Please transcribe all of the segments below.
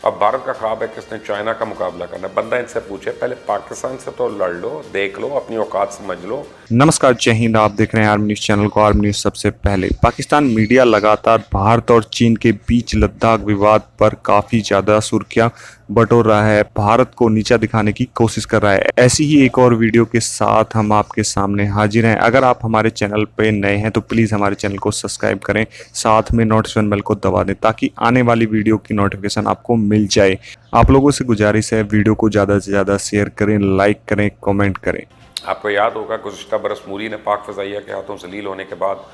अब भारत का ख्वाब है किसने चाइना का मुकाबला करना है। बंदा इनसे पूछे पहले पाकिस्तान से तो लड़ लो, देख लो, अपनी औकात समझ लो। नमस्कार, जय हिंद। आप देख रहे हैं आर्मी न्यूज चैनल को। आर्मी न्यूज सबसे पहले पाकिस्तान मीडिया लगातार भारत और चीन के बीच लद्दाख विवाद पर काफी ज्यादा सुर्खियां बटोर रहा है, भारत को नीचा दिखाने की कोशिश कर रहा है। ऐसी ही एक और वीडियो के साथ हम आपके सामने हाजिर हैं। अगर आप हमारे चैनल पे नए हैं तो प्लीज हमारे चैनल को सब्सक्राइब करें, साथ में नोटिफिकेशन बेल को दबा दें ताकि आने वाली वीडियो की नोटिफिकेशन आपको मिल जाए। आप लोगों से गुजारिश है, वीडियो को ज्यादा से ज्यादा शेयर करें, लाइक करें, कॉमेंट करें। आपको याद होगा गुज़िश्ता बरस मूरी ने पाक फ़ज़ाइया के हाथों जलील होने के बाद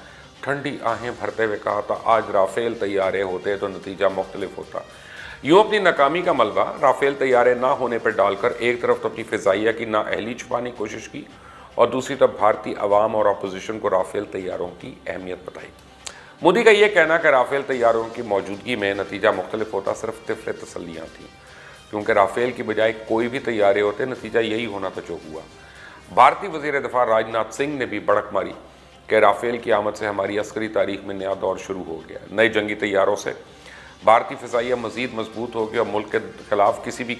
ठंडी आहें भरते हुए कहा था आज राफ़ेल तैयारे होते तो नतीजा मुख्तलिफ होता। यूँ अपनी नाकामी का मलबा राफ़ेल तैयारे ना होने पर डालकर एक तरफ तो अपनी फ़ज़ाइया की नाअहली छुपाने की कोशिश की और दूसरी तरफ भारतीय अवाम और अपोजिशन को राफ़ेल तैयारों की अहमियत बताई। मोदी का यह कहना कि राफ़ेल तैयारों की मौजूदगी में नतीजा मुख्तलिफ होता सिर्फ तिफ़्ल तसल्लियाँ थीं, क्योंकि राफ़ेल की बजाय कोई भी तैयारे होते नतीजा यही होना था जो हुआ। भारतीय वज़ीर दिफ़ा राजनाथ सिंह ने भी भड़क मारी कि राफ़ेल की आमद से हमारी अस्करी तारीख में नया दौर शुरू हो गया। नए जंगी तैयारों से भारतीय फ़िज़ाइया मज़ीद मजबूत होगी और मुल्क के खिलाफ किसी भी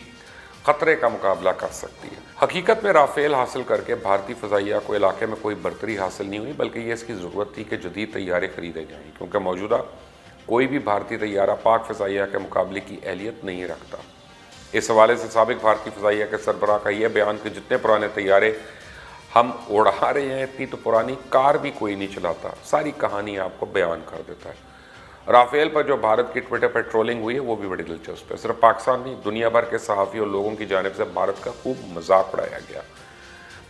ख़तरे का मुकाबला कर सकती है। हकीकत में राफ़ेल हासिल करके भारतीय फ़िज़ाइया को इलाके में कोई बरतरी हासिल नहीं हुई, बल्कि ये इसकी ज़रूरत थी कि जदीद तैयारे ख़रीदे जाएँ, क्योंकि मौजूदा कोई भी भारतीय तैयारा पाक फ़िज़ाइया के मुकाबले की अहलियत नहीं रखता। इस हवाले से साबिक़ भारतीय फ़िज़ाइया के सरबराह का यह बयान कि जितने पुराने तैयारे हम उड़ा रहे हैं इतनी तो पुरानी कार भी कोई नहीं चलाता, सारी कहानी आपको बयान कर देता है। राफ़ेल पर जो भारत की ट्विटर पर ट्रोलिंग हुई है वो भी बड़ी दिलचस्प है। सिर्फ पाकिस्तान नहीं, दुनिया भर के सहाफ़ी और लोगों की जानिब से भारत का खूब मजाक उड़ाया गया।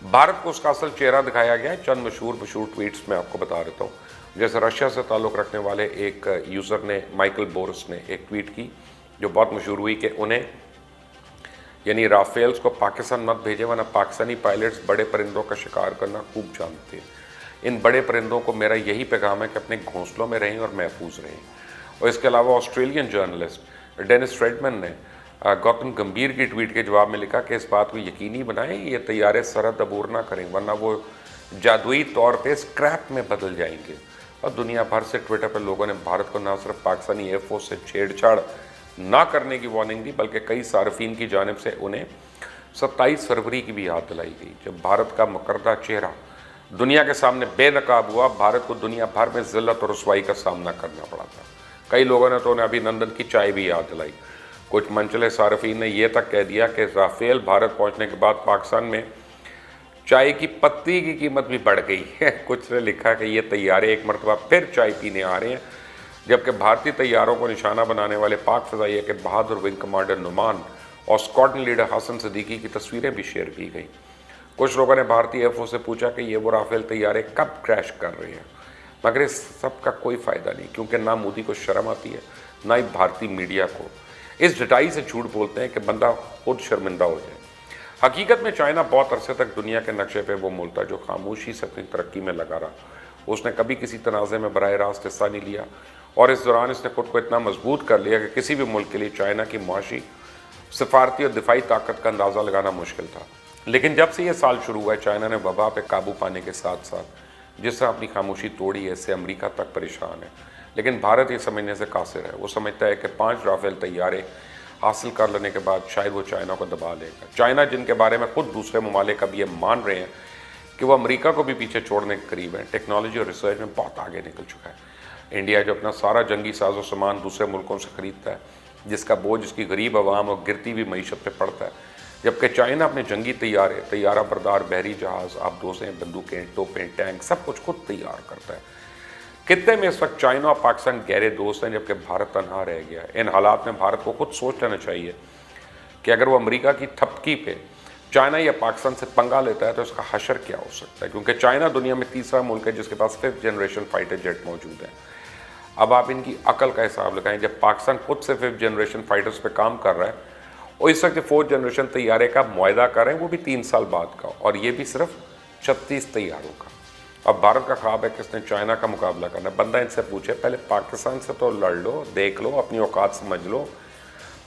भारत को उसका असल चेहरा दिखाया गया है। चंद मशहूर ट्वीट्स में आपको बता देता हूँ। जैसे रशिया से ताल्लुक़ रखने वाले एक यूज़र ने, माइकल बोरस ने, एक ट्वीट की जो बहुत मशहूर हुई कि उन्हें यानी राफ़ेल्स को पाकिस्तान मत भेजे, वरना पाकिस्तानी पायलट्स बड़े परिंदों का शिकार करना खूब जानते हैं। इन बड़े परिंदों को मेरा यही पैगाम है कि अपने घोंसलों में रहें और महफूज रहें। और इसके अलावा ऑस्ट्रेलियन जर्नलिस्ट डेनिस फ्रेडमैन ने गौतम गंभीर की ट्वीट के जवाब में लिखा कि इस बात को यकीनी बनाएं ये तैयारे सरहद अबूर ना करें, वरना वो जादुई तौर पर स्क्रैप में बदल जाएंगे। और दुनिया भर से ट्विटर पर लोगों ने भारत को न सिर्फ पाकिस्तानी एयरफोर्स से छेड़छाड़ ना करने की वार्निंग दी, बल्कि कई सार्फिन की जानिब से उन्हें 27 फरवरी की भी याद दिलाई गई, जब भारत का मुकर्रदा चेहरा दुनिया के सामने बेनकाब हुआ। भारत को दुनिया भर में ज़िल्लत और रुसवाई का सामना करना पड़ा था। कई लोगों ने तो उन्हें अभिनंदन की चाय भी याद दिलाई। कुछ मनचले सार्फिन ने यह तक कह दिया कि राफ़ेल भारत पहुँचने के बाद पाकिस्तान में चाय की पत्ती की कीमत भी बढ़ गई है। कुछ ने लिखा कि ये तैयारे एक मरतबा फिर चाय पीने आ रहे हैं, जबकि भारतीय तैयारों को निशाना बनाने वाले पाक फ़िज़ाइया के बहादुर विंग कमांडर नुमान और स्क्वाड्रन लीडर हसन सिद्दीकी की तस्वीरें भी शेयर की गई। कुछ लोगों ने भारतीय एयरफोर्स से पूछा कि ये वो राफ़ेल तैयारे कब क्रैश कर रहे हैं, मगर इस सब का कोई फ़ायदा नहीं, क्योंकि ना मोदी को शर्म आती है ना ही भारतीय मीडिया को। इस ढटाई से झूठ बोलते हैं कि बंदा खुद शर्मिंदा हो जाए। हकीकत में चाइना बहुत अरसे तक दुनिया के नक्शे पर वो मुल्क था जो खामोशी से अपनी तरक्की में लगा रहा। उसने कभी किसी तनाज़े में बराह रास्त हिस्सा नहीं लिया और इस दौरान इसने खुद को इतना मजबूत कर लिया कि किसी भी मुल्क के लिए चाइना की मुआशी, सफारती और दिफाई ताकत का अंदाज़ा लगाना मुश्किल था। लेकिन जब से ये साल शुरू हुआ है, चाइना ने वबा पे काबू पाने के साथ साथ जिस तरह अपनी खामोशी तोड़ी है, इससे अमेरिका तक परेशान है। लेकिन भारत ये समझने से कासिर है। वो समझता है कि 5 राफ़ेल तैयारे हासिल कर लेने के बाद शायद वो चाइना को दबा लेगा। चाइना, जिनके बारे में खुद दूसरे ममालिक अब ये मान रहे हैं कि वो अमेरिका को भी पीछे छोड़ने के करीब है, टेक्नोलॉजी और रिसर्च में बहुत आगे निकल चुका है। इंडिया जो अपना सारा जंगी साजो सामान दूसरे मुल्कों से ख़रीदता है, जिसका बोझ इसकी गरीब आवाम और गिरती हुई मईशत पे पड़ता है, जबकि चाइना अपने जंगी तैयारे, तैयारा बरदार बहरी जहाज़, आबदोसें, बंदूकें, तोपें, टैंक सब कुछ खुद तैयार करता है। कितने में इस वक्त चाइना और पाकिस्तान गहरे दोस्त हैं, जबकि भारत तनहा रह गया है। इन हालात में भारत को खुद सोच लेना चाहिए कि अगर वो अमेरिका की थपकी पे चाइना या पाकिस्तान से पंगा लेता है तो उसका हशर क्या हो सकता है, क्योंकि चाइना दुनिया में तीसरा मुल्क है जिसके पास 5th जनरेशन फाइटर जेट मौजूद है। अब आप इनकी अकल का हिसाब लगाएं, जब पाकिस्तान खुद से 5th जनरेशन फाइटर्स पे काम कर रहा है और इस वक्त 4th जनरेशन तैयारे का मुआहदा कर रहे हैं, वो भी 3 साल बाद का, और ये भी सिर्फ 36 तैयारों का। अब भारत का ख्वाब है किसने चाइना का मुकाबला करना है। बंदा इनसे पूछे पहले पाकिस्तान से तो लड़ लो, देख लो, अपनी औकात समझ लो।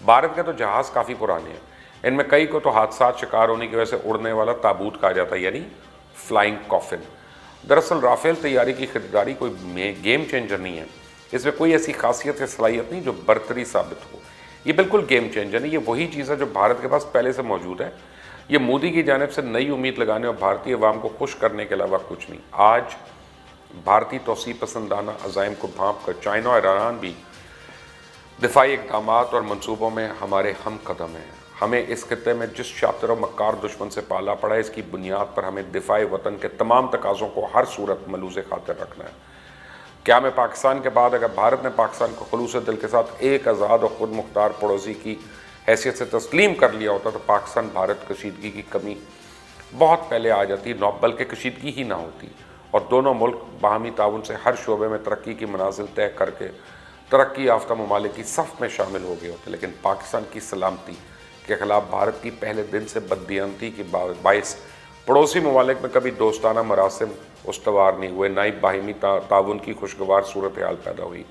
भारत के तो जहाज़ काफ़ी पुराने हैं, इनमें कई को तो हादसात शिकार होने की वजह से उड़ने वाला ताबूत कहा जाता है, यानी फ्लाइंग कॉफिन। दरअसल राफ़ेल तैयारी की खरीदारी कोई गेम चेंजर नहीं है। इसमें कोई ऐसी खासियत या सलाहियत नहीं जो बरतरी साबित हो। ये बिल्कुल गेम चेंजर है। ये वही चीज़ है जो भारत के पास पहले से मौजूद है। ये मोदी की जानिब से नई उम्मीद लगाने और भारतीय अवाम को खुश करने के अलावा कुछ नहीं। आज भारतीय तोसी पसंदाना अज़ाइम को भांप कर चाइना और ईरान भी दिफाई इक़दामात और मंसूबों में हमारे हम कदम हैं। हमें इस खित्ते में जिस शातिर और मक्कार दुश्मन से पाला पड़ा है, इसकी बुनियाद पर हमें दिफाई वतन के तमाम तकाज़ों को हर सूरत मलूज़ खातिर रखना है। क्या में पाकिस्तान के बाद अगर भारत ने पाकिस्तान को खुलूस दिल के साथ एक आज़ाद और ख़ुद मुख्तार पड़ोसी की हैसियत से तस्लीम कर लिया होता तो पाकिस्तान भारत कशीदगी की कमी बहुत पहले आ जाती, बल्कि कशीदगी ही ना होती, और दोनों मुल्क बाहमी ताउन से हर शोबे में तरक्की की मनाजिल तय करके तरक्की याफ्ता ममालिक की सफ़ में शामिल हो गए होते। लेकिन पाकिस्तान की सलामती के ख़िलाफ़ भारत की पहले दिन से बददियांती की बाइस पड़ोसी ममालिक में कभी दोस्ताना मरासिम उस्तवार नहीं हुए, ना ही बाहिमी ताउन की खुशगवार सूरत हाल पैदा हुई।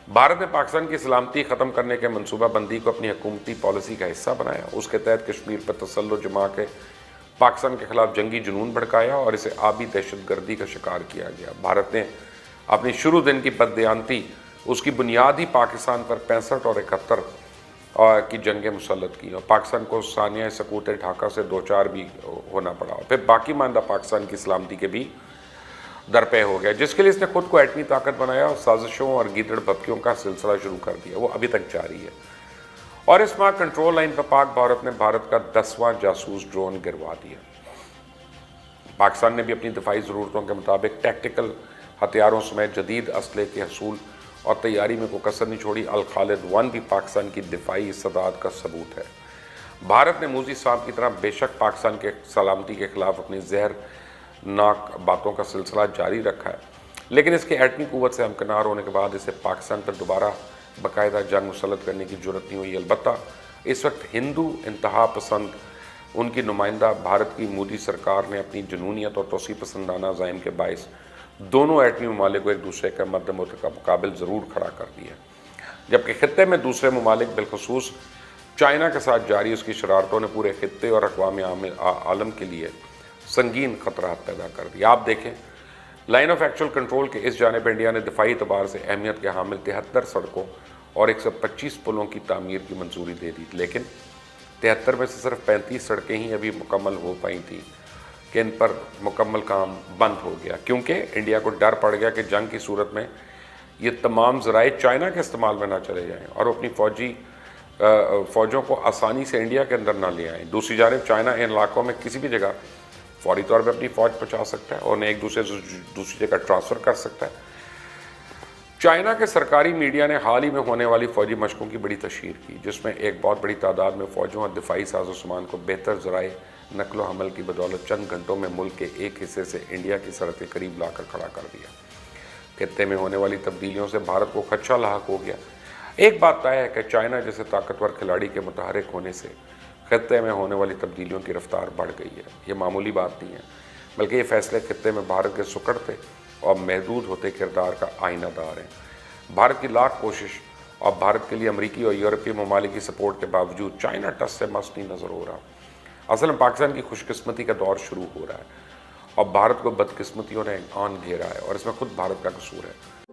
भारत ने पाकिस्तान की सलामती ख़त्म करने के मनसूबा बंदी को अपनी हुकूमती पॉलिसी का हिस्सा बनाया। उसके तहत कश्मीर पर तसल्लुत जमा के पाकिस्तान के ख़िलाफ़ जंगी जुनून भड़काया और इसे आबी दहशतगर्दी का शिकार किया गया। भारत ने अपनी शुरू दिन की बददियांती उसकी बुनियाद ही पाकिस्तान पर 65 और 71 की जंगें मुसल्लत की, और पाकिस्तान को सानिया सकूत ढाका से दो चार भी होना पड़ा, फिर बाकी मानदा पाकिस्तान की सलामती के भी दरपे हो गया, जिसके लिए इसने खुद को एटमी ताकत बनाया और साजिशों और गीदड़ भपकियों का सिलसिला शुरू कर दिया। वो अभी तक जारी है। और इस माह कंट्रोल लाइन पर पाक भारत ने भारत का 10वां जासूस ड्रोन गिरवा दिया। पाकिस्तान ने भी अपनी दिफाई ज़रूरतों के मुताबिक टैक्टिकल हथियारों समेत जदीद असले के हसूल और तैयारी में कोई कसर नहीं छोड़ी। अल खालिद 1 भी पाकिस्तान की दिफाई इस्तेदाद का सबूत है। भारत ने मूजी साहब की तरह बेशक पाकिस्तान के सलामती के ख़िलाफ़ अपनी जहरनाक बातों का सिलसिला जारी रखा है, लेकिन इसके एटमी क़ुव्वत से हमकिनार होने के बाद इसे पाकिस्तान पर दोबारा बाकायदा जंग मुसल्लत करने की ज़रूरत नहीं हुई। अलबत्ता इस वक्त हिंदू इंतहा पसंद उनकी नुमाइंदा भारत की मोदी सरकार ने अपनी जुनूनियत और तोसी पसंदाना अज़ाइम के बाइस दोनों एटमी ममालिक को एक दूसरे के मद्दे मुकाबिल ज़रूर खड़ा कर दिया, जबकि खित्ते में दूसरे ममालिक बिलखसूस चाइना के साथ जारी उसकी शरारतों ने पूरे खित्ते और अक़वाम आलम के लिए संगीन खतरात पैदा कर दिया। आप देखें, लाइन ऑफ एक्चुअल कंट्रोल के इस जानिब इंडिया ने दिफाई एतबार से अहमियत के हामिल 73 सड़कों और 125 पुलों की तामीर की मंजूरी दे दी, लेकिन 73 में से सिर्फ 35 सड़कें ही अभी मुकम्मल हो पाई थी कि इन पर मुकम्मल काम बंद हो गया, क्योंकि इंडिया को डर पड़ गया कि जंग की सूरत में ये तमाम ज़राए चाइना के इस्तेमाल में ना चले जाएं और अपनी फ़ौजों को आसानी से इंडिया के अंदर ना ले आएँ। दूसरी जानिब चाइना इन इलाकों में किसी भी जगह फौरी तौर पर अपनी फ़ौज पहुँचा सकता है और उन्हें एक दूसरी जगह ट्रांसफ़र कर सकता है। चाइना के सरकारी मीडिया ने हाल ही में होने वाली फ़ौजी मशकों की बड़ी तशहीर की, जिसमें एक बहुत बड़ी तादाद में फ़ौजों और दिफाई साजो सामान को बेहतर ज़राए नकलो हमल की बदौलत चंद घंटों में मुल्क के एक हिस्से से इंडिया की सरहद के करीब लाकर खड़ा कर दिया। खित्ते में होने वाली तब्दीलियों से भारत को खदशा लाहक हो गया। एक बात तय है कि चाइना जैसे ताकतवर खिलाड़ी के मुतहरिक होने से खित्ते में होने वाली तब्दीलियों की रफ्तार बढ़ गई है। ये मामूली बात नहीं है, बल्कि ये फैसले खित्ते में भारत के सुकड़ते और महदूद होते किरदार का आईनादार हैं। भारत की लाख कोशिश और भारत के लिए अमरीकी और यूरोपीय ममालिक की सपोर्ट के बावजूद चाइना टस से मस नहीं नज़र हो रहा। असल में पाकिस्तान की खुशकिस्मती का दौर शुरू हो रहा है और भारत को बदकिस्मतियों ने आन घेरा है और इसमें खुद भारत का कसूर है।